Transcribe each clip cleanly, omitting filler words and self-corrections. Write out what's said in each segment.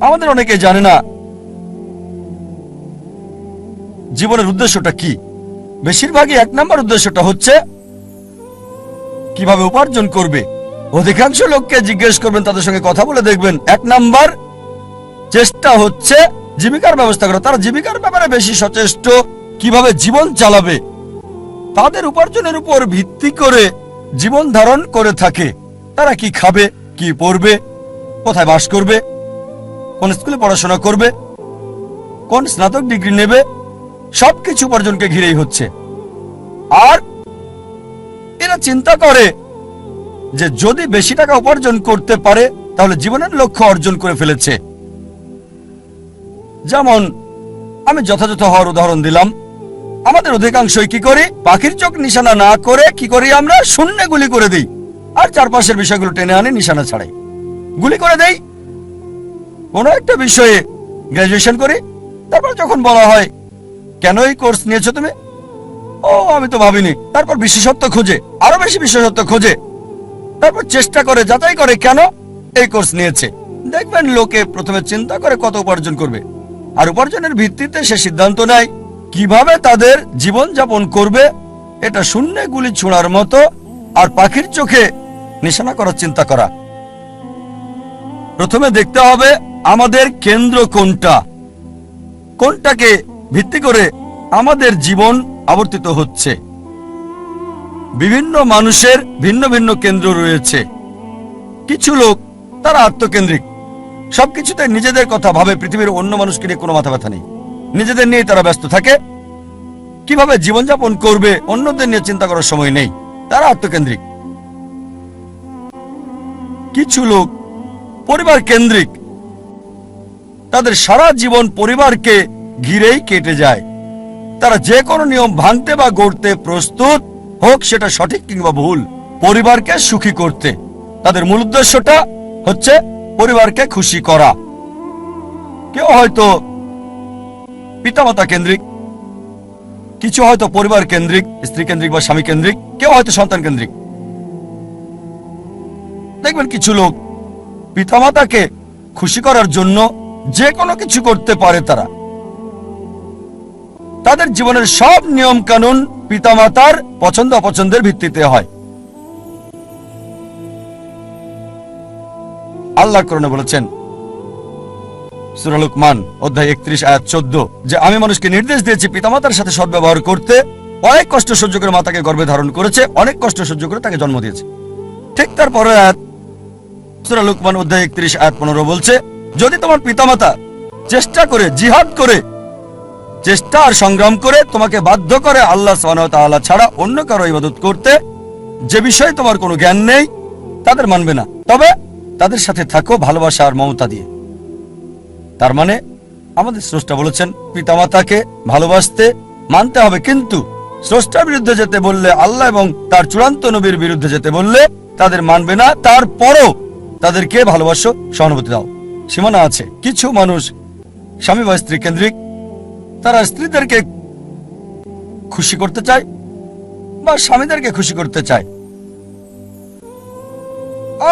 আমাদের অনেকে জানে না জীবনের উদ্দেশ্যটা কি। বেশিরভাগই 1 নম্বর উদ্দেশ্যটা হচ্ছে কিভাবে উপার্জন করবে। অধিকাংশ লোককে জিজ্ঞেস করবেন, তাদের সঙ্গে কথা বলে দেখবেন 1 নম্বর চেষ্টা হচ্ছে জীবিকার ব্যবস্থা করা। তারা জীবিকার ব্যাপারে বেশি সচেষ্ট, কিভাবে জীবন চালাবে। তাদের উপার্জনের উপর ভিত্তি করে জীবন ধারণ করে থাকে। তারা কি খাবে, কি পড়বে, কোথায় বাস করবে, কোন স্কুলে পড়াশোনা করবে, কোন স্নাতক ডিগ্রি নেবে, সবকিছু উপার্জনকে ঘিরেই হচ্ছে। আর এরা চিন্তা করে যে যদি বেশি টাকা উপার্জন করতে পারে তাহলে জীবনের লক্ষ্য অর্জন করে ফেলেছে। যেমন আমি যথাযথ হওয়ার উদাহরণ দিলাম। আমাদের অধিকাংশই কি করি, পাখির চোখ নিশানা না করে কি করি, আমরা শূন্যে গুলি করে দিই আর চারপাশের বিষয়গুলো টেনে আনি নিশানা ছাড়াই গুলি করে দেই। কোনো একটা বিষয়ে গ্রাজুয়েশন করি, তারপর যখন বলা হয় কেন এই কোর্স নিয়েছো তুমি, ও আমি তো ভাবিনি। তারপর বিশেষত্ব খোঁজে, আরো বেশি বিশেষত্ব খোঁজে, তারপর চেষ্টা করে যাচাই করে কেন এই কোর্স নিয়েছে। দেখবেন লোকে প্রথমে চিন্তা করে কত উপার্জন করবে, আর উপার্জনের ভিত্তিতে সে সিদ্ধান্ত নেয় কিভাবে তাদের জীবন যাপন করবে। এটা শূন্যে গুলি ছোঁড়ার মতো আর পাখির চোখে নিশানা করার চিন্তা করা। প্রথমে দেখতে হবে আমাদের কেন্দ্র কোনটা, কোনটাকে ভিত্তি করে আমাদের জীবন আবর্তিত হচ্ছে। বিভিন্ন মানুষের ভিন্ন ভিন্ন কেন্দ্র রয়েছে। কিছু লোক তারা আত্মকেন্দ্রিক, সবকিছুতে নিজেদের কথা ভাবে, পৃথিবীর অন্য মানুষকে নিয়ে কোনো মাথা ব্যথা নেই, নিজেদের নিয়ে তারা ব্যস্ত থাকে। কিভাবে জীবনযাপন করবে অন্যদের নিয়ে চিন্তা করার সময় নেই, তারা আত্মকেন্দ্রিক। কিছু লোক পরিবার কেন্দ্রিক, তাদের সারা জীবন পরিবারকে ঘিরেই কেটে যায়। তারা যে কোনো নিয়ম ভাঙতে বা গড়তে প্রস্তুত, হোক সেটা সঠিক কিংবা ভুল, পরিবারকে সুখী করতে। তাদের মূল উদ্দেশ্যটা হচ্ছে পরিবারকে খুশি করা। কেউ হয়তো পিতামাতা কেন্দ্রিক, কিছু হয়তো পরিবার কেন্দ্রিক, স্ত্রী কেন্দ্রিক বা স্বামী কেন্দ্রিক, কেউ হয়তো সন্তান কেন্দ্রিক। দেখবেন কিছু লোক পিতামাতাকে খুশি করার জন্য যে কোনো কিছু করতে পারে। তাদের জীবনের সব নিয়ম কানুন পিতামাতার পছন্দ অপছন্দের ভিত্তিতে হয়। আল্লাহ কোরআনে বলেছেন সূরা লুকমান অধ্যায় 31 আয়াত 14 যে আমি মানুষকে নির্দেশ দিয়েছি পিতামাতার সাথে সদ্ব্যবহার করতে। অনেক কষ্ট সহ্য করে মাতাকে গর্ভে ধারণ করেছে, অনেক কষ্ট সহ্য করে তাকে জন্ম দিয়েছে। ঠিক তারপরে আয়াত সূরা লুকমান অধ্যায় 31 আয়াত 15 বলছে যদি তোমার পিতামাতা চেষ্টা করে, জিহাদ করে, চেষ্টা আর সংগ্রাম করে তোমাকে বাধ্য করে আল্লাহ সুবহানাহু ওয়া তাআলা ছাড়া অন্য কারো ইবাদত করতে, যে বিষয়ে তোমার কোনো জ্ঞান নেই, তাদের মানবে না, তবে তাদের সাথে থাকো ভালোবাসা আর মমতা দিয়ে। তার মানে আমাদের স্রষ্টা বলেছেন পিতামাতাকে ভালোবাসতে, মানতে হবে, কিন্তু স্রষ্টার বিরুদ্ধে যেতে বললে, আল্লাহ এবং তার চূড়ান্ত নবীর বিরুদ্ধে যেতে বললে তাদের মানবে না। তারপরও তাদেরকে ভালোবাসো, সহানুভূতি দাও। সীমানা আছে। কিছু মানুষ স্বামী বা স্ত্রী কেন্দ্রিক, তারা স্ত্রীদেরকে খুশি করতে চায় বা স্বামীদেরকে খুশি করতে চায়।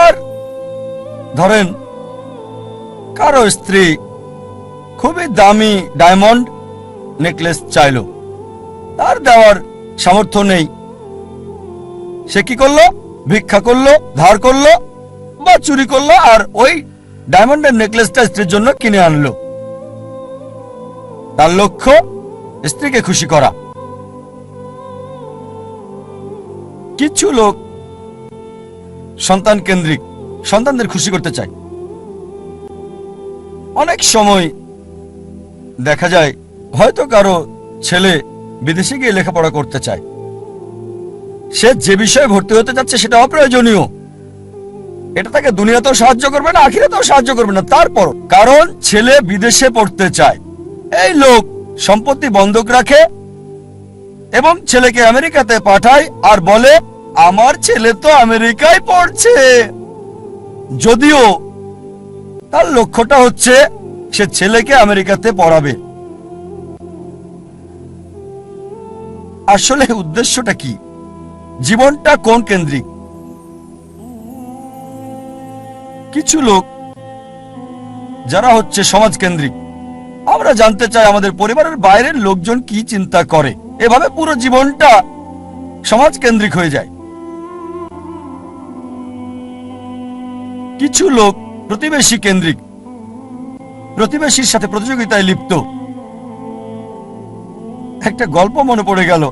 আর ধরেন কারো স্ত্রী খুবই দামি ডায়মন্ড নেকলেস চাইল, তার দেওয়ার সামর্থ্য নেই। সে কি করলো? ভিক্ষা করলো, ধার করলো বা চুরি করলো, আর ওই ডায়মন্ডের নেকলেসটা স্ত্রীর জন্য কিনে আনলো। তার লক্ষ্য স্ত্রীকে খুশি করা। কিছু লোক সন্তান কেন্দ্রিক, সন্তানদের খুশি করতে চায়। অনেক সময় দেখা যায় হয়তো কারো ছেলে বিদেশে গিয়ে লেখাপড়া করতে চায়, সে যে বিষয়ে ভর্তি হতে যাচ্ছে সেটা অপ্রয়োজনীয়, এটা তাকে দুনিয়াতেও সাহায্য করবে না, আখিরাতেও সাহায্য করবে না। তারপর কারণ ছেলে বিদেশে পড়তে চায়, এই লোক সম্পত্তি বন্ধক রাখে এবং ছেলেকে আমেরিকাতে পাঠায় আর বলে আমার ছেলে তো আমেরিকায় পড়ছে, যদিও তার লক্ষ্যটা হচ্ছে সে ছেলেকে আমেরিকাতে পড়াবে। আসলে উদ্দেশ্যটা কি? জীবনটা কোন কেন্দ্রিক? কিছু লোক যারা হচ্ছে সমাজকেন্দ্রিক। আমরা জানতে চাই আমাদের পরিবারের বাইরের লোকজন কি চিন্তা করে, এভাবে পুরো জীবনটা সমাজকেন্দ্রিক হয়ে যায়। কিছু লোক প্রতিবেশী কেন্দ্রিক, প্রতিবেশীর সাথে প্রতিযোগিতায় লিপ্ত। একটা গল্প মনে পড়ে গেল।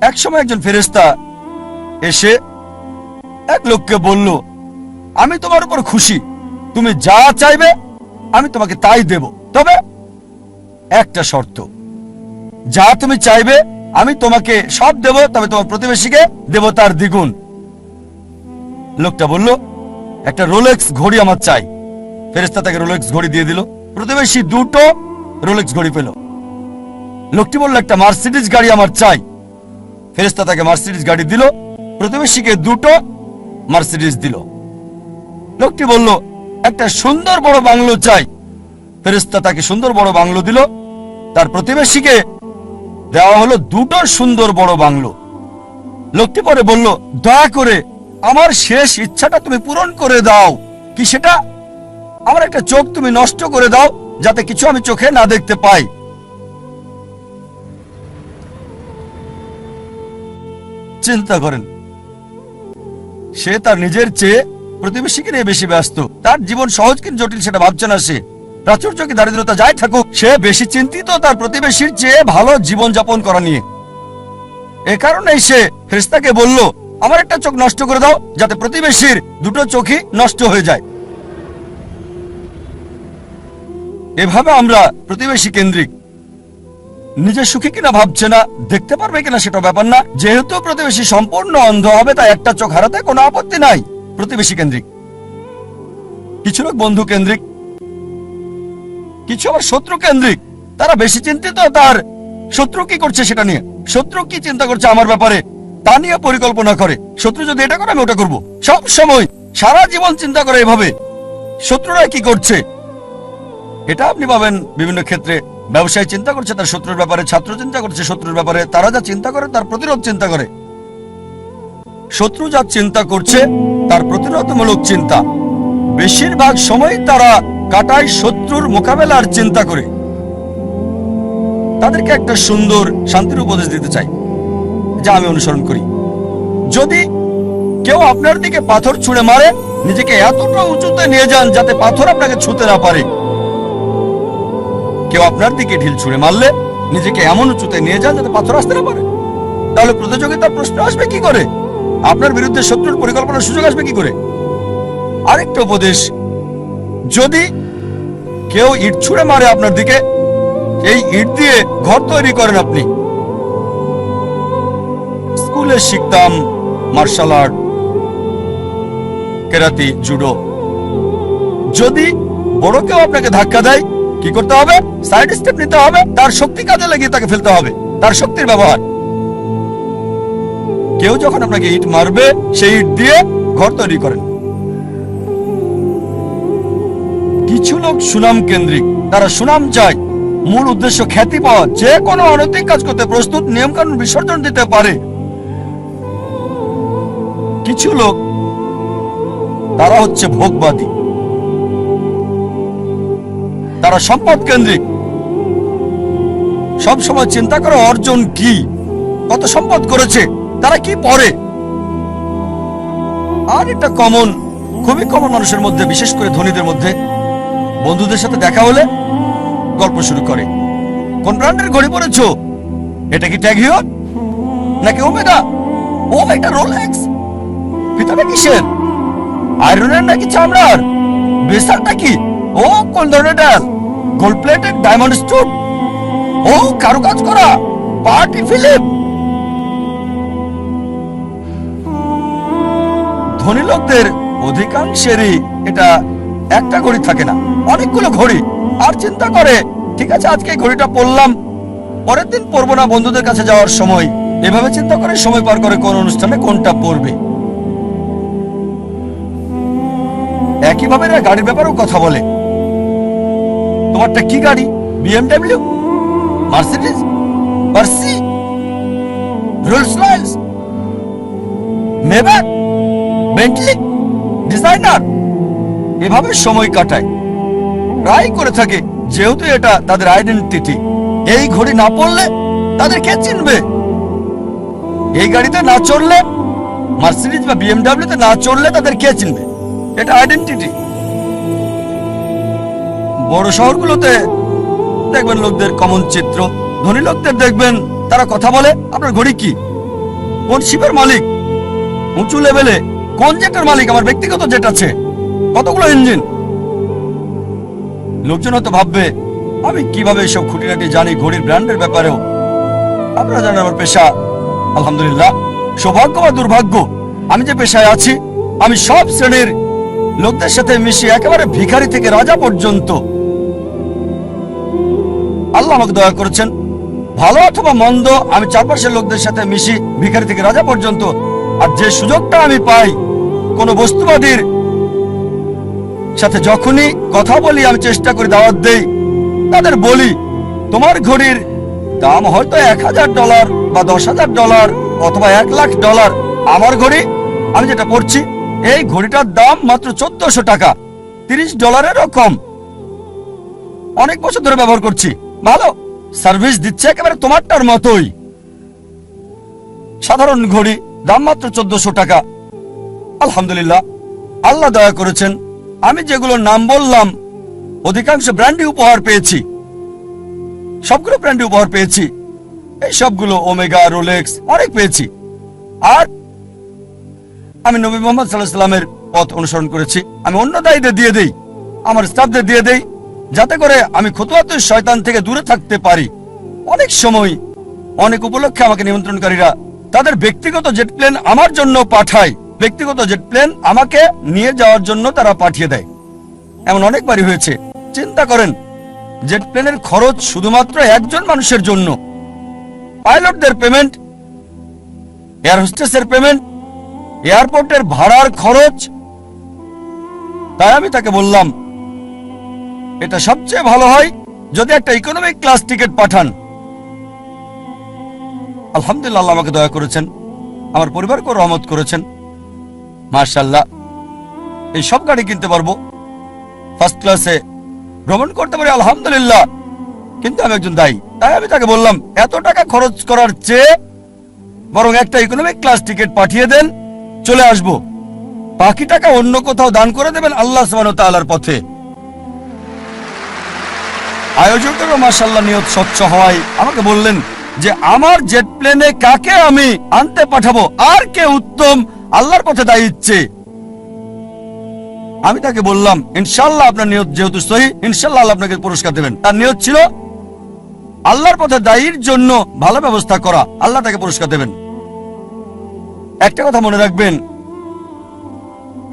একসময় একজন ফেরেশতা এসে এক লোককে বলল, আমি তোমার উপর খুশি, তুমি যা চাইবে আমি তোমাকে তাই দেব, তবে একটা শর্ত, যা তুমি চাইবে আমি তোমাকে সব দেব, তবে তোমার প্রতিবেশীকে দেব তার দ্বিগুণ। লোকটা বলল, একটা রোলেক্স ঘড়ি আমার চাই। ফেরেশতা তাকে রোলেক্স ঘড়ি দিয়ে দিল। প্রতিবেশী দুটো রোলেক্স ঘড়ি পেল। লোকটি বলল, একটা মার্সিডিজ গাড়ি আমার চাই। ফেরেশতা তাকে মার্সিডিজ গাড়ি দিল। প্রতিবেশীকে দুটো মার্সিডিজ দিল। লোকটি বলল, একটা সুন্দর বড় বাংলো চাই। ফেরেশতা তাকে সুন্দর বড় বাংলো দিল। তার প্রতিবেশীকে দেওয়া হলো দুটো সুন্দর বড় বাংলো। লোকটি পরে বলল, দয়া করে আমার শেষ ইচ্ছাটা তুমি পূরণ করে দাও। কি সেটা? আমার একটা চোখ তুমি নষ্ট করে দাও, যাতে কিছু আমি চোখে না দেখতে পাই। চিন্তা করেন, সে তার নিজের চেয়ে প্রতিবেশীকে নিয়ে বেশি ব্যস্ত। তার জীবন সহজ কিন্তু জটিল সেটা ভাবছে না সে। প্রাচুর্য কি দারিদ্রতা যাই থাকুক, সে বেশি চিন্তিত তার প্রতিবেশীর চেয়ে ভালো জীবন যাপন করা নিয়ে। এ কারণেই সে ফেরেশতাকে বলল, আমার একটা চোখ নষ্ট করে দাও, যাতে প্রতিবেশীর দুটো চোখই নষ্ট হয়ে যায়। এভাবে আমরা প্রতিবেশী কেন্দ্রিক। নিজে সুখী কিনা ভাবছে না, দেখতে পারবে কিনা সেটা ব্যাপার না। যেহেতু প্রতিবেশী সম্পূর্ণ অন্ধ হবে, তাই একটা চোখ হারাতে কোনো আপত্তি নাই। প্রতিবেশী কেন্দ্রিক। কিছু লোক বন্ধু কেন্দ্রিক, কিছু আবার শত্রু কেন্দ্রিক। তারা বেশি চিন্তিত তার শত্রু কি করছে সেটা নিয়ে। শত্রু কি চিন্তা করছে আমার ব্যাপারে তা নিয়ে পরিকল্পনা করে। শত্রু যদি এটা করে আমি ওটা করবো। সব সময় সারা জীবন চিন্তা করে এভাবে শত্রুরা কি করছে। এটা আপনি পাবেন বিভিন্ন ক্ষেত্রে। ব্যবসায় চিন্তা করছে তার শত্রুর ব্যাপারে, ছাত্র চিন্তা করছে শত্রুর ব্যাপারে। তারা যা চিন্তা করে তার প্রতিরোধ চিন্তা করে। শত্রু যা চিন্তা করছে তার প্রতিরোধমূলক চিন্তা। বেশিরভাগ সময় তারা কাটায় শত্রুর মোকাবেলার চিন্তা করে। তাদেরকে একটা সুন্দর শান্তির উপদেশ দিতে চাই, যা আমি অনুসরণ করি। যদি কেউ আপনার দিকে পাথর ছুঁড়ে মারে, নিজেকে এতটা উঁচুতে নিয়ে যান যাতে পাথর আপনাকে ছুঁতে না পারে। কেউ আপনার দিকে ঢিল ছুঁড়ে মারলে নিজেকে এমন উঁচুতে নিয়ে যান যাতে পাথর আসতে না পারে। তাহলে প্রতিযোগিতার প্রশ্ন আসবে কি করে? আপনার বিরুদ্ধে শত্রুর পরিকল্পনার সুযোগ আসবে কি করে? আরেকটা উপদেশ, যদি কেউ ইট ছুঁড়ে মারে আপনার দিকে, এই ইট দিয়ে ঘর তৈরি করেন আপনি। স্কুলে শিখতাম মার্শাল আর্ট, কেরাতি, জুডো। যদি বড় কেউ আপনাকে ধাক্কা দেয়, কি করতে হবে? সাইড স্টেপ নিতে হবে, তার শক্তি কাজে লাগিয়ে তাকে ফেলতে হবে, তার শক্তির ব্যবহার। কেউ যখন আপনাকে ইট মারবে, সেই ইট দিয়ে ঘর তৈরি করেন। কিছু লোক সুনাম কেন্দ্রিক। তারা সুনাম চায়, মূল উদ্দেশ্য খ্যাতি পাওয়া। যে কোনো অনৈতিক কাজ করতে প্রস্তুত, নিয়ম কানুন বিসর্জন দিতে পারে। কিছু লোক তারা হচ্ছে ভোগবাদী। তারা সম্পদ কেন্দ্রিক। সব সময় চিন্তা করে অর্জন কি, কত সম্পদ করেছে, তারা কি পড়ে। আর এটা কমন, খুবই কমন মানুষের মধ্যে, বিশেষ করে ধনীদের মধ্যে। বন্ধুদের সাথে দেখা হলে গল্প শুরু করে, কোন ব্র্যান্ডের ঘড়ি পরেছো? এটা কি ট্যাগ হিয়র নাকি ওমেগা? ও এটা রোলেক্স। ফিতাটা কিসের? আয়রনের নাকি চামড়ার? বেসারটা কি? ও কোন ধরনের ডাল? Gold plated, diamond stone? ও কারুকাজ করা, পার্টি ফিলিপ। ধনী লোকদের অধিকাংশেরই এটা একটা ঘড়ি থাকে না, অনেকগুলো ঘড়ি। আর চিন্তা করে, ঠিক আছে আজকে ঘড়িটা পরলাম, পরের দিন পরবো না বন্ধুদের কাছে যাওয়ার সময়। এভাবে চিন্তা করে সময় পার করে কোন অনুষ্ঠানে কোনটা পরবে। একইভাবে এরা গাড়ির ব্যাপারেও কথা বলে। তোমারটা কি গাড়ি? বিএমডব্লিউ, মার্সিডিজ, মার্সি, Rolls Royce, Maybach, Bentley, designer. এভাবে সময় কাটায়। প্রায় করে থাকে, যেহেতু এটা তাদের আইডেন্টিটি। এই ঘড়ি না পড়লে তাদের কে চিনবে? এই গাড়িতে না চড়লে, মার্সিডিজ বা BMW তে না চড়লে তাদের কে চিনবে? এটা আইডেন্টিটি। বড় শহরগুলোতে দেখবেন লোকদের কমন চিত্র। ধনী লোকদের দেখবেন তারা কথা বলে, আপনার ঘড়ি কি, কোন শিপের মালিক, উঁচু লেভেলে কোন জেটের মালিক, আমার ব্যক্তিগত জেট আছে, কতগুলো ইঞ্জিন। লোকজন হয়তো ভাববে আমি কিভাবে এসব খুঁটিনাটি জানি ঘড়ির ব্র্যান্ডের ব্যাপারেও। আপনারা জানেন আমার পেশা, আলহামদুলিল্লাহ, সৌভাগ্য বা দুর্ভাগ্য, আমি যে পেশায় আছি আমি সব শ্রেণীর লোকদের সাথে মিশি, একেবারে ভিখারি থেকে রাজা পর্যন্ত। আল্লাহ আমাকে দয়া করেছেন, ভালো অথবা মন্দ আমি চারপাশের লোকদের সাথে মিশি, ভিখারি থেকে রাজা পর্যন্ত। আর যে সুযোগটা আমি পাই কোন বস্তুবাদীর সাথে যখনই কথা বলি, আমি চেষ্টা করি দাওয়াত দেই, তাদের বলি তোমার ঘড়ির দাম হয়তো $1000 বা $10,000 অথবা $1,00,000, আমার ঘড়ি আমি যেটা পড়ছি এই ঘড়িটার দাম মাত্র $1400, $30 কম। অনেক বছর ধরে ব্যবহার করছি, ভালো সার্ভিস দিচ্ছে, একেবারে তোমারটার মতোই। সাধারণ ঘড়ি, দাম মাত্র $1400। আলহামদুলিল্লাহ, আল্লাহ দয়া করেছেন, আমি যেগুলো নাম বললাম অধিকাংশ ব্র্যান্ডই উপহার পেয়েছি, সবগুলো ব্র্যান্ডই উপহার পেয়েছি। এই সবগুলো ওমেগা, রোলেক্স অনেক পেয়েছি। আর আমি নবী মুহাম্মদ সাল্লাল্লাহু আলাইহি ওয়াসাল্লামের পথ অনুসরণ করেছি। আমি অন্য দায়ীদের দিয়ে দেই, আমার স্টাফদের দিয়ে দেই, যাতে করে আমি খুতুয়াতুশ শয়তান থেকে দূরে থাকতে পারি। অনেক সময় অনেক উপলক্ষে আমাকে নিমন্ত্রণকারীরা তাদের ব্যক্তিগত জেট প্লেন আমার জন্য পাঠায়, ব্যক্তিগত জেট প্লেন আমাকে নিয়ে যাওয়ার জন্য তারা পাঠিয়ে দেয়। এমন অনেকবারই হয়েছে। চিন্তা করেন, জেট প্লেনের খরচ শুধুমাত্র একজন মানুষের জন্য, পাইলটদের পেমেন্ট, এয়ার হোস্টেসের পেমেন্ট, এয়ারপোর্টের ভাড়ার খরচ। তাই আমি তাকে বললাম এটা সবচেয়ে ভালো হয় যদি একটা ইকোনমিক ক্লাস টিকিট পাঠান। আলহামদুলিল্লাহ, আল্লাহ আমাকে দয়া করেছেন, আমার পরিবারকে রহমত করেছেন, মাশাআল্লাহ। এই সব গাড়ি কিনতে পারবো, ফার্স্ট ক্লাসে ভ্রমণ করতে পারি, আলহামদুলিল্লাহ। কিন্তু আমি একজন দায়ী, তাই আমি তাকে বললাম এত টাকা খরচ করার চেয়ে বরং একটা ইকোনমিক ক্লাস টিকিট পাঠিয়ে দেন, চলে আসব, বাকি টাকা অন্য কোথাও দান করে দেবেন আল্লাহ সুবহানাহু ওয়া তাআলার পথে। আয়োজকেরও মাশাআল্লাহ নিয়ত স্বচ্ছ হওয়ায় আমাকে বললেন যে আমার জেট প্লেনে কাকে আমি আনতে পাঠাবো, আর কে উত্তম আল্লাহর পথে দায়ী ইচ্ছে। আমি তাকে বললাম ইনশাআল্লাহ আপনার নিয়ত যেহেতু সহি, ইনশাআল্লাহ আল্লাহ আপনাকে পুরস্কার দেবেন। তার নিয়ত ছিল আল্লাহর পথে দায়ীর জন্য ভালো ব্যবস্থা করা, আল্লাহ তাকে পুরস্কার দেবেন। একটা কথা মনে রাখবেন,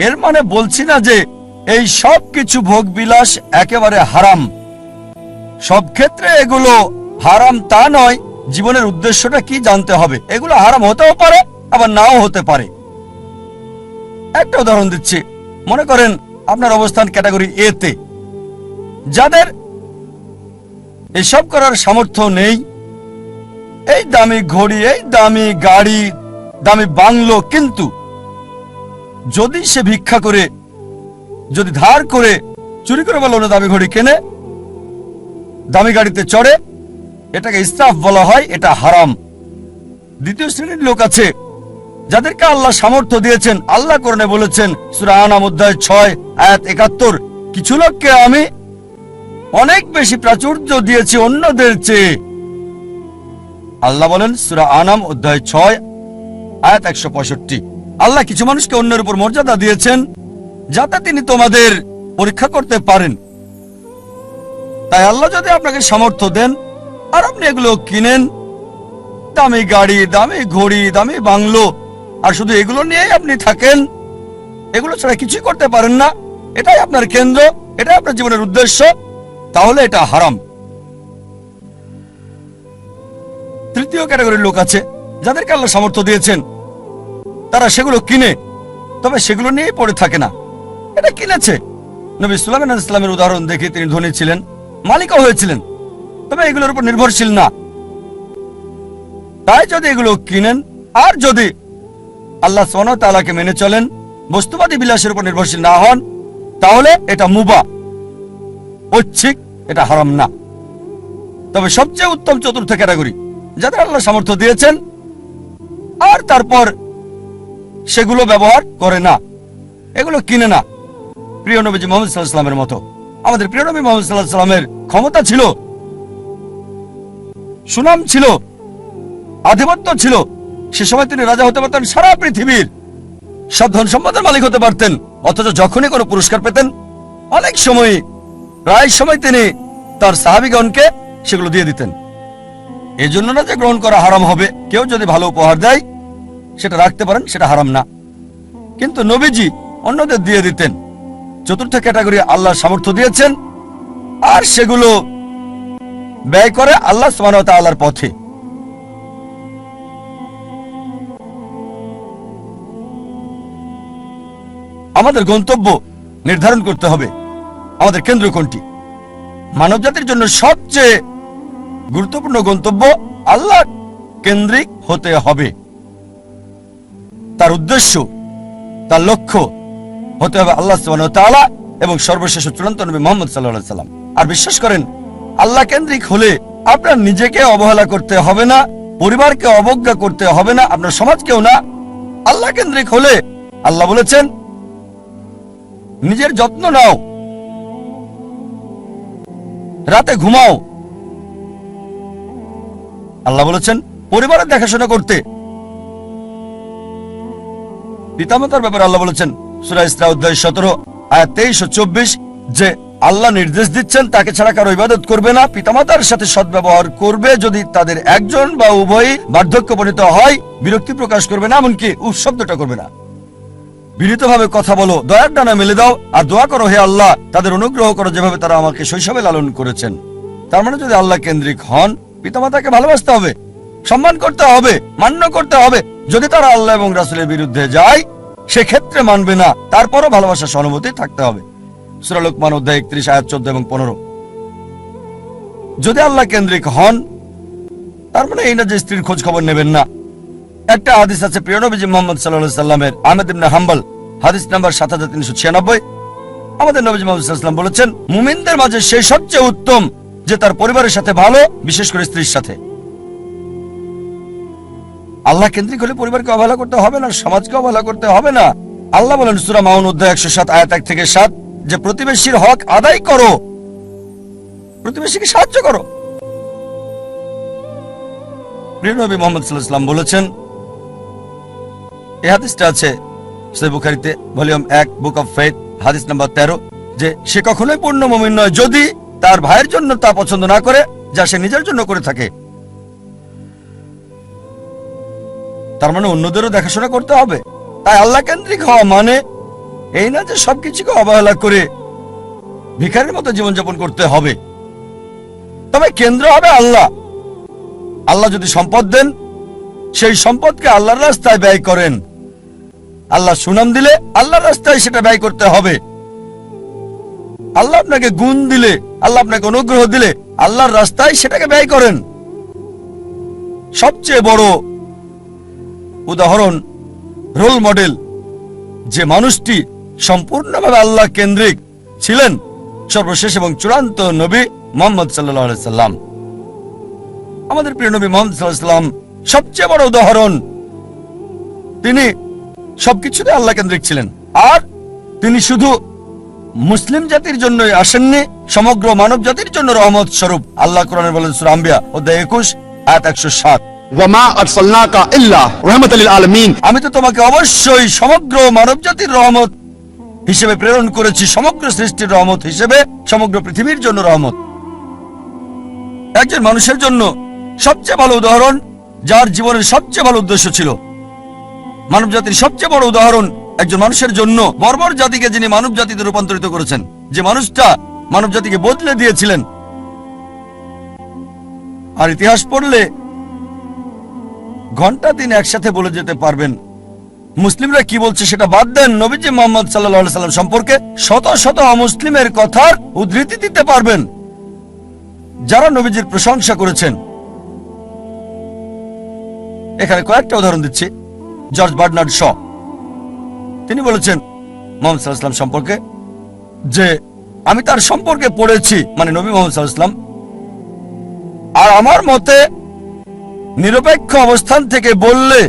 এর মানে বলছি না যে এই সব কিছু ভোগ বিলাস একেবারে হারাম, সব ক্ষেত্রে এগুলো হারাম তা নয়। জীবনের উদ্দেশ্যটা কি জানতে হবে। এগুলো হারাম হতেও পারে আবার নাও হতে পারে। একটা উদাহরণ দিচ্ছি, মনে করেন আপনার অবস্থান ক্যাটাগরি এ তে, যাদের এসব করার সামর্থ্য নেই, এই দামি ঘড়ি, এই দামি গাড়ি, দামি বাংলো, কিন্তু যদি সে ভিক্ষা করে, যদি ধার করে, চুরি করে বা লোনে দামি ঘড়ি কেনে, দামি গাড়িতে চড়ে, এটাকে ইসরাফ বলা হয়, এটা হারাম। দ্বিতীয় শ্রেণীর লোক আছে যাদেরকে আল্লাহ সামর্থ্য দিয়েছেন। আল্লাহ কোরআনে বলেছেন সূরা আনাম অধ্যায় 6 আয়াত 71, কিছু লোককে আমি অনেক বেশি প্রাচুর্য দিয়েছি অন্যদের চেয়ে। আল্লাহ বলেন সূরা আনাম অধ্যায় 6 আয়াত 165, আল্লাহ কিছু মানুষকে অন্যের উপর মর্যাদা দিয়েছেন যাতে তিনি তোমাদের পরীক্ষা করতে পারেন। তাই আল্লাহ যদি আপনাকে সামর্থ্য দেন আর আপনি এগুলো কিনেন, দামি গাড়ি, দামি ঘড়ি, দামি বাংলো, আর শুধু এগুলো নিয়েই আপনি থাকেন, এগুলো ছাড়া কিছুই করতে পারেন না, এটাই আপনার কেন্দ্র, এটাই আপনার জীবনের উদ্দেশ্য, তাহলে এটা হারাম। তৃতীয় ক্যাটাগরির লোক আছে যাদেরকে আল্লাহ সামর্থ্য দিয়েছেন, তারা সেগুলো কিনে, তবে সেগুলো নিয়েই পড়ে থাকে না। এটা কিনেছে। নবী সুলাইমান আলাইহিস সালামের উদাহরণ দেখে তিনি ধনী ছিলেন, মালিকও হয়েছিলেন, তবে এগুলোর উপর নির্ভরশীল না। তাই যদি এগুলো কিনেন আর যদি আল্লাহ সুবহানাহু ওয়া তাআলাকে মেনে চলেন, বস্তুবাদী বিলাসের উপর নির্ভরশীল না হন, তাহলে এটা মুবাহ। ঐচ্ছিক, এটা হারাম না। তবে সবচেয়ে উত্তম চতুর্থ ক্যাটাগরি, যাদের আল্লাহ সামর্থ্য দিয়েছেন আর তারপর সেগুলো ব্যবহার করে না, এগুলো কিনে না। প্রিয় নবীজি মুহাম্মদ সাল্লাল্লাহু আলাইহি ওয়াসাল্লামের মতো আমাদের প্রিয় নবী মুহাম্মদ সাল্লাল্লাহু আলাইহি ওয়াসাল্লামের ক্ষমতা ছিল, সুনাম ছিল, আধিপত্য ছিল। সে সময় তিনি রাজা হতে পারতেন, সারা পৃথিবীর সব ধন সম্পদের মালিক হতে পারতেন, অথচ যখনই কোনো পুরস্কার পেতেন অনেক সময়, প্রায় সময় তিনি তার সাহাবীগণকে সেগুলো দিয়ে দিতেন। এই জন্য না যে গ্রহণ করা হারাম হবে, কেউ যদি ভালো উপহার দেয় সেটা রাখতে পারেন, সেটা হারাম না। কিন্তু নবীজি অন্যদের দিয়ে দিতেন। চতুর্থ ক্যাটাগরি, আল্লাহ সামর্থ্য দিয়েছেন আর সেগুলো ব্যয় করে আল্লাহ সুবহানাহু ওয়া তাআলার পথে। আমাদের গন্তব্য নির্ধারণ করতে হবে, আমাদের কেন্দ্র কোনটি। মানব জাতির জন্য সবচেয়ে গুরুত্বপূর্ণ গন্তব্য আল্লাহ কেন্দ্রিক হতে হবে। তার উদ্দেশ্য, তার লক্ষ্য হতে হবে আল্লাহ সুবহানাহু ওয়া তাআলা এবং সর্বশেষ চূড়ান্ত নবী মুহাম্মদ সাল্লাল্লাহু আলাইহি ওয়াসাল্লাম। আর বিশ্বাস করেন, আল্লাহ কেন্দ্রিক হলে আপনার নিজেকে অবহেলা করতে হবে না, পরিবারকে অবজ্ঞা করতে হবে না, আপনার সমাজকেও না। আল্লাহ কেন্দ্রিক হলে আল্লাহ বলেছেন নিজের যত্ন নাও, রাতে ঘুমাও। আল্লাহ বলেছেন পরিবারের দেখাশোনা করতে। পিতামাতার ব্যাপারে আল্লাহ বলেছেন সূরা ইসরা অধ্যায় 17 আয়াত 23 ও 24 যে আল্লাহ নির্দেশ দিচ্ছেন তাকে ছাড়া কারো ইবাদত করবে না, পিতামাতার সাথে সদ্ব্যবহার করবে, যদি তাদের একজন বা উভয়ই বার্ধক্যপনীত হয় বিরক্তি প্রকাশ করবে না, এমনকি উফ শব্দটা করবে না। বিনীতভাবে কথা বলো, দয়ার ডানা মেলে দাও আর দোয়া করো, হে আল্লাহ তাদের অনুগ্রহ করো যেভাবে তারা আমাকে শৈশবে লালন করেছেন। তার মানে যদি আল্লাহ কেন্দ্রিক হন, পিতামাতাকে ভালোবাসতে হবে, সম্মান করতে হবে, মান্য করতে হবে। যদি তারা আল্লাহ এবং রাসূলের বিরুদ্ধে যায় সেক্ষেত্রে মানবে না, তারপরও ভালোবাসা সহানুভূতি থাকতে হবে। সূরা লুকমান অধ্যায় 31 আয়াত 14 এবং 15। যদি আল্লাহ কেন্দ্রিক হন তার মানে এই না যে স্ত্রীর খোঁজ খবর নেবেন না। একটা হাদিস আছে প্রিয় নবীজি মুহাম্মদ সাল্লাল্লাহু আলাইহি ওয়াসাল্লামের, আহমদ ইবনে হাম্বল, হাদিস নাম্বার 7396। আমাদের নবীজি মুহাম্মদ সাল্লাল্লাহু আলাইহি ওয়াসাল্লাম বলেছেন মুমিনদের মাঝে সেই সবচেয়ে উত্তম যে তার পরিবারের সাথে ভালো, বিশেষ করে স্ত্রীর সাথে। আল্লাহ কেন্দ্রিক হলে পরিবারকে অবহেলা করতে হবে না, সমাজকে অবহেলা করতে হবে না। আল্লাহ বলেন সূরা মাউন অধ্যায় 107 আয়াত 1 থেকে 7 যে প্রতিবেশীর হক আদায় করো, প্রতিবেশীকে সাহায্য করো। প্রিয় নবী মুহাম্মদ সাল্লাল্লাহু আলাইহি ওয়াসাল্লাম বলেছেন, এই হাদিসটা আছে সহিহ বুখারীতে ভলিউম 1 বুক অফ ফেথ হাদিস নাম্বার 13 যে সে কখনোই পূর্ণ মুমিন নয় যদি তার ভাইয়ের জন্য তা পছন্দ না করে যা সে নিজের জন্য করে থাকে। তার মানে অন্যদেরও দেখাশোনা করতে হবে। তাই আল্লাহ কেন্দ্রিক হওয়া মানে এই না যে সবকিছুকে অবহেলা করে ভিখারির মতো জীবনযাপন করতে হবে। তবে কেন্দ্র হবে আল্লাহ। আল্লাহ যদি সম্পদ দেন, সেই সম্পদকে আল্লাহর রাস্তায় ব্যয় করেন। আল্লাহ সুনাম দিলে আল্লাহর রাস্তায় সেটা ব্যয় করতে হবে। আল্লাহ আপনাকে গুণ দিলে, আল্লাহ আপনাকে অনুগ্রহ দিলে আল্লাহর রাস্তায় সেটাকে ব্যয় করেন। সবচেয়ে বড় উদাহরণ, রোল মডেল, যে মানুষটি সম্পূর্ণভাবে আল্লাহ কেন্দ্রিক ছিলেন, সর্বশেষ এবং চূড়ান্ত নবী মুহাম্মদ সাল্লাল্লাহু আলাইহি সাল্লাম। আমাদের প্রিয় নবী মুহাম্মদ সাল্লাল্লাহু আলাইহি সাল্লাম সবচেয়ে বড় উদাহরণ। তিনি সবকিছুতে আল্লাহ কেন্দ্রিক ছিলেন। আর তিনি শুধু মুসলিম জাতির জন্যই আসেননি, সমগ্র মানব জাতির জন্য রহমত স্বরূপ। আল্লাহ কোরআনে বলেন সূরা আম্বিয়া অধ্যায় 21 আয়াত 107 ওয়ামা আরসালনাকা ইল্লা রাহমাতাল লিল আলামিন, আমি তো তোমাকে অবশ্যই সমগ্র মানব জাতির রহমত হিসেবে প্রেরণ করেছি, সমগ্র সৃষ্টির রহমত হিসেবে, সমগ্র পৃথিবীর জন্য রহমত। একজন মানুষের জন্য সবচেয়ে ভালো উদাহরণ, যার জীবনের সবচেয়ে ভালো উদ্দেশ্য ছিল। মানব জাতির সবচেয়ে বড় উদাহরণ একজন মানুষের জন্য, বর্বর জাতিকে যিনি মানব জাতিতে রূপান্তরিত করেছেন, যে মানুষটা মানব জাতিকে বদলে দিয়েছিলেন। আর ইতিহাস পড়লে ঘন্টা দিন একসাথে বলে যেতে পারবেন। মুসলিমরা কি বলছে সেটা বাদ দেন, নবীজি মুহাম্মদ সাল্লাল্লাহু আলাইহি সাল্লাম সম্পর্কে শত শত অমুসলিমের কথার উদ্ধৃতি দিতে পারবেন যারা নবীজির প্রশংসা করেছেন। এখানে কয়েকটা উদাহরণ দিচ্ছি। জর্জ বার্নার্ড শ, তিনি বলেছেন মুহাম্মদ সাল্লাল্লাহু আলাইহি সাল্লাম সম্পর্কে যে আমি তার সম্পর্কে পড়েছি, মানে নবী মুহাম্মদ সাল্লাল্লাহু আলাইহি ওয়াসাল্লাম, আর আমার মতে নিরপেক্ষ অবস্থান থেকে বললে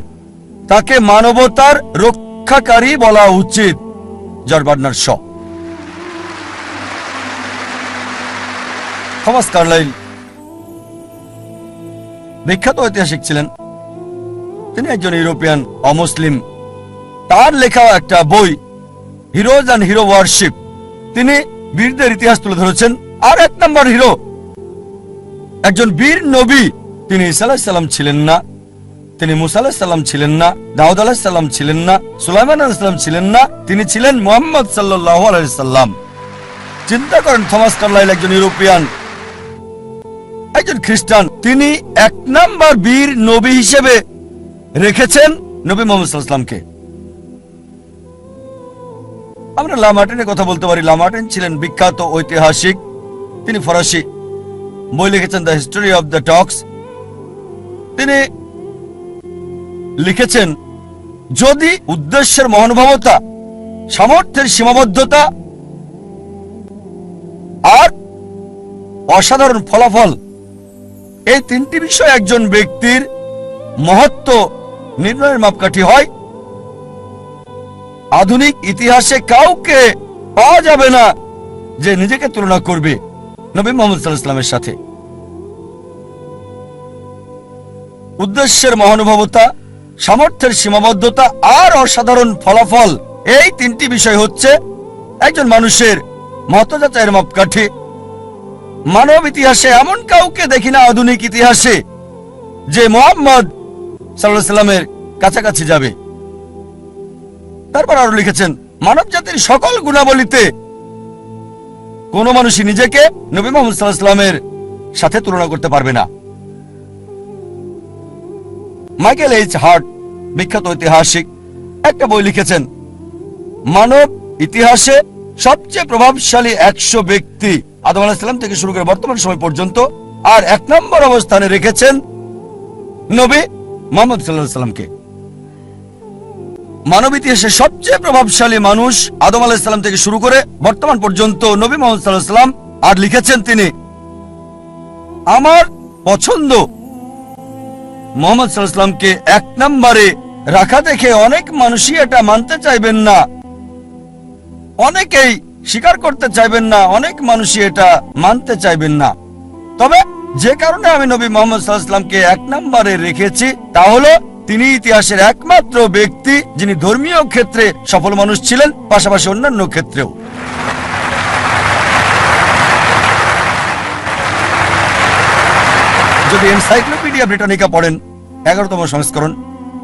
তাকে মানবতার রক্ষাকারী বলা উচিত। George Bernard Shaw. Thomas Carlyle বিখ্যাত ঐতিহাসিক ছিলেন, তিনি একজন ইউরোপিয়ান অমুসলিম। তার লেখা একটা বই হিরোজ অ্যান্ড হিরো ওয়ারশিপ, তিনি বীরদের ইতিহাস তুলে ধরেছেন। আর এক নম্বর হিরো, একজন বীর নবী, তিনি ঈসা আলাইহিস সালাম ছিলেন না, তিনি মুসা আলাইহিস সালাম ছিলেন না, দাউদ আলাইহিস সালাম ছিলেন না, সুলাইমান আলাইহিস সালাম ছিলেন না, তিনি ছিলেন মুহাম্মদ সাল্লাল্লাহু আলাইহি সাল্লাম। চিন্তা করেন, থমাস কার্লাইল একজন ইউরোপিয়ান, একজন খ্রিস্টান, তিনি এক নম্বর বীর নবী হিসেবে রেখেছেন নবী মুহাম্মদ সাল্লাল্লাহু আলাইহি সাল্লামকে। আমরা লামার্টিনের কথা বলতে পারি। লামার্টিন ছিলেন বিখ্যাত ঐতিহাসিক, তিনি ফরাসি, বই লিখেছেন দ্য হিস্টোরি অফ দ্য টক্স। তিনি লিখেছেন, যদি উদ্দেশ্যের মহানুভবতা, সামর্থ্যের সীমাবদ্ধতা আর অসাধারণ ফলাফল, এই তিনটি বিষয় একজন ব্যক্তির মহত্ব নির্ণয়ের মাপকাঠি হয়, আধুনিক ইতিহাসে কাউকে পাওয়া যাবে না যে নিজেকে তুলনা করবে নবী মুহাম্মদ সাল্লাল্লাহু আলাইহি ওয়াসাল্লামের সাথে। উদ্দেশ্যের মহানুভবতা, সামর্থ্যের সীমাবদ্ধতা আর অসাধারণ ফলাফল, এই তিনটি বিষয় হচ্ছে একজন মানুষের মহত্ত্বযাচাইয়ের মাপকাঠি। মানব ইতিহাসে এমন কাউকে দেখি না আধুনিক ইতিহাসে যে মুহাম্মদ সাল্লাল্লাহু আলাইহি ওয়াসাল্লামের কাছাকাছি যাবে। তারপর আরো লিখেছেন, মানব জাতির সকল গুণাবলীতে কোন মানুষই নিজেকে নবী মুহাম্মদ সাল্লাল্লাহু আলাইহি ওয়াসাল্লামের সাথে তুলনা করতে পারবে না। মাইকেল এইচ হার্ট, বিখ্যাত ঐতিহাসিক, একটা বই লিখেছেন, মানব ইতিহাসে সবচেয়ে প্রভাবশালী 100 ব্যক্তি আদম আলাইহিস সালাম থেকে শুরু করে বর্তমান সময় পর্যন্ত, আর এক নম্বর অবস্থানে রেখেছেন নবী মুহাম্মদ সাল্লাল্লাহু আলাইহি ওয়াসাল্লামকে। মানব ইতিহাসে সবচেয়ে প্রভাবশালী মানুষ আদম আলাইহিস সালাম থেকে শুরু করে বর্তমান পর্যন্ত নবী মুহাম্মদ সাল্লাল্লাহু আলাইহি ওয়াসাল্লাম। আর লিখেছেন তিনি, আমার পছন্দ মুহাম্মদ সাল্লাল্লাহু আলাইহি ওয়াসাল্লামকে এক নম্বরে রাখা দেখে অনেক মানুষই এটা মানতে চাইবেন না, অনেকেই স্বীকার করতে চাইবেন না, অনেক মানুষই এটা মানতে চাইবেন না। তবে যে কারণে আমি নবী মুহাম্মদ সাল্লাল্লাহু আলাইহি ওয়াসাল্লামকে এক নম্বরে রেখেছি তা হলো তিনি ইতিহাসের একমাত্র ব্যক্তি যিনি ধর্মীয় ক্ষেত্রে সফল মানুষ ছিলেন, পাশাপাশি অন্যান্য ক্ষেত্রেও। যদি এনসাইক্লোপিডিয়া ব্রিটানিকা পড়েন 11তম সংস্করণ,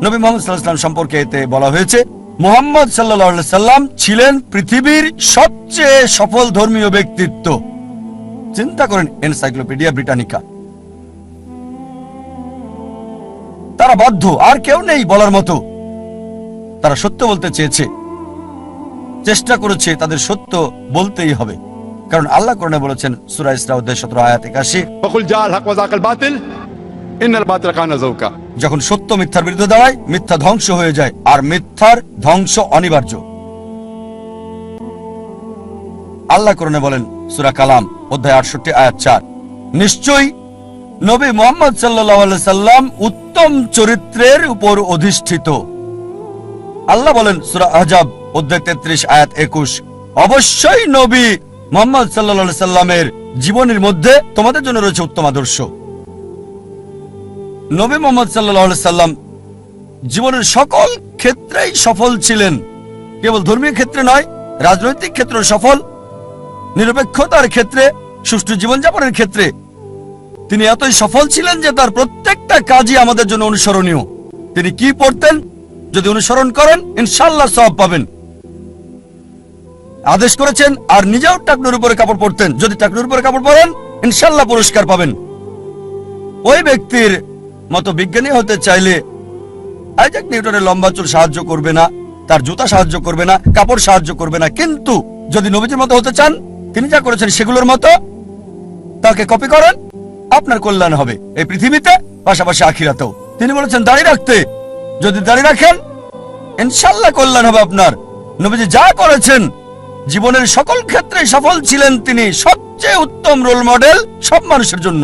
নবী মুহাম্মদ সাল্লাল্লাহু আলাইহি ওয়াসাল্লাম সম্পর্কে এতে বলা হয়েছে, মুহাম্মদ সাল্লাল্লাহু আলাইহি সাল্লাম ছিলেন পৃথিবীর সবচেয়ে সফল ধর্মীয় ব্যক্তিত্ব। চিন্তা করেন, এনসাইক্লোপিডিয়া ব্রিটানিকা। তারা বাধ্য, আর কেউ নেই বলার মতো। তারা সত্য বলতে চেয়েছে, চেষ্টা করেছে, তাদের সত্য বলতেই হবে, কারণ আল্লাহ কোরআনে বলেছেন সূরা ইসরা অধ্যায় 17 আয়াত 81, وقل جاء الحق وزهق الباطل إن الباطل كان زهوقا। যখন সত্য মিথ্যার বিরুদ্ধে দাঁড়ায়, মিথ্যা ধ্বংস হয়ে যায়, আর মিথ্যার ধ্বংস অনিবার্য। আল্লাহ কোরআনে বলেন সূরা কালাম অধ্যায় 68 আয়াত 4, নিশ্চয়ই নবী মুহাম্মদ সাল্লাল্লাহু আলাইহি সাল্লাম উত্তম চরিত্রের উপর অধিষ্ঠিত। আল্লাহ বলেন সূরা আহজাব অধ্যায় 33 আয়াত 21, অবশ্যই নবী মুহাম্মদ সাল্লাল্লাহু আলাইহি সাল্লামের জীবনের মধ্যে তোমাদের জন্য রয়েছে উত্তম আদর্শ। নবী মুহাম্মদ সাল্লাল্লাহু আলাইহি সাল্লাম জীবনের সকল ক্ষেত্রেই সফল ছিলেন, কেবল ধর্মীয় ক্ষেত্রে নয়, রাজনৈতিক ক্ষেত্রে সফল, নিরপেক্ষতার ক্ষেত্রে, সুষ্ঠু জীবনযাপনের ক্ষেত্রে তিনি এতই সফল ছিলেন যে তার প্রত্যেকটা কাজই আমাদের জন্য অনুসরণীয়। তিনি কি পড়তেন, যদি অনুসরণ করেন ইনশাআল্লাহ সওয়াব পাবেন। আদেশ করেছেন আর নিজেও টাকনুর উপরে কাপড় পরতেন, যদি টাকনুর উপরে কাপড় পরেন ইনশাআল্লাহ পুরস্কার পাবেন। ওই ব্যক্তির মতো বিজ্ঞানী হতে চাইলে আইজাক নিউটনের লম্বা চুল সাহায্য করবে না, তার জুতা সাহায্য করবে না, কাপড় সাহায্য করবে না, কিন্তু যদি নবীজির মতো হতে চান, তিনি যা করেছেন সেগুলোর মতো তাকে কপি করেন, আপনার কল্যাণ হবে এই পৃথিবীতে, পাশাপাশি আখিরাতেও। তিনি বলেছেন দাঁড়িয়ে রাখতে, যদি দাঁড়িয়ে রাখেন ইনশাআল্লাহ কল্যাণ হবে আপনার। নবীজি যা করেছেন জীবনের সকল ক্ষেত্রে সফল ছিলেন তিনি, সবচেয়ে উত্তম রোল মডেল সব মানুষের জন্য।